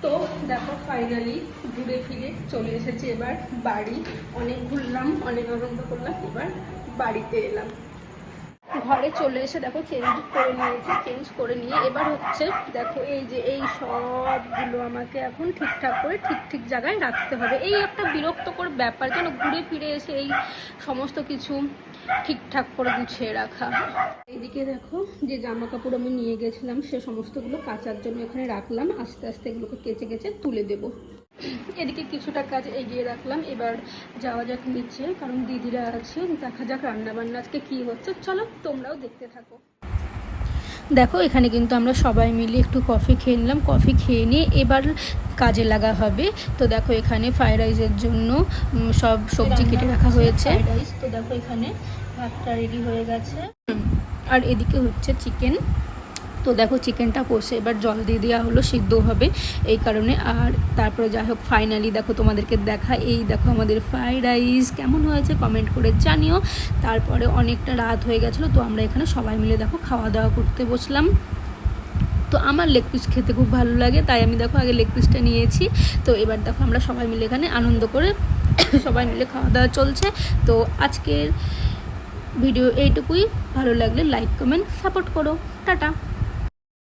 তো দেখো ফাইনালি ঘুরে ফিরে চলে এসেছি এবার বাড়ি। অনেক ঘুরলাম, অনেক আনন্দ করলাম, এবার বাড়িতে এলাম। ঘরে চলে এসে দেখো চেঞ্জ করে নিয়েছি। চেঞ্জ করে নিয়ে এবার হচ্ছে দেখো এই যে এই সবগুলো আমাকে এখন ঠিকঠাক করে ঠিক জায়গায় রাখতে হবে। এই একটা বিরক্তকর ব্যাপার, যেন ঘুরে ফিরে এসে এই সমস্ত কিছু ঠিকঠাক করে গুছিয়ে রাখা। এইদিকে দেখো যে জামা কাপড় আমি নিয়ে গেছিলাম সে সমস্তগুলো কাচার জন্য এখানে রাখলাম। আস্তে আস্তে এগুলোকে কেচে তুলে দেব। এদিকে কিছুটা কাজ এগিয়ে রাখলাম। এবার যাওয়া যাক নিচে, কারণ দিদিরা আছে, দেখা যাক রান্নাবান্না আজকে কী হচ্ছে। চলো তোমরাও দেখতে থাকো। দেখো এখানে কিন্তু আমরা সবাই মিলে একটু কফি খেয়ে নিলাম। কফি খেয়ে নিয়ে এবার কাজে লাগা হবে। তো দেখো এখানে ফ্রাইড রাইসের জন্য সব সবজি কেটে রাখা হয়েছে। ফ্রাইড রাইস তো দেখো এখানে ভাতটা রেডি হয়ে গেছে, আর এদিকে হচ্ছে চিকেন। তো দেখো চিকেনটা কষে এবার জল দিয়ে দেওয়া হলো, সিদ্ধ হবে এই কারণে। আর তারপরে যাই হোক ফাইনালি দেখো তোমাদেরকে দেখা, এই দেখো আমাদের ফ্রাইড রাইস কেমন হয়েছে কমেন্ট করে জানিও। তারপরে অনেকটা রাত হয়ে গেছিলো, তো আমরা এখানে সবাই মিলে দেখো খাওয়া দাওয়া করতে বসলাম। তো আমার লেগ পিস খেতে খুব ভালো লাগে, তাই আমি দেখো আগে লেগ পিসটা নিয়েছি। তো এবার দেখো আমরা সবাই মিলে এখানে আনন্দ করে সবাই মিলে খাওয়া দাওয়া চলছে। তো আজকের ভিডিও এইটুকুই। ভালো লাগলে লাইক কমেন্ট সাপোর্ট করো। টাটা।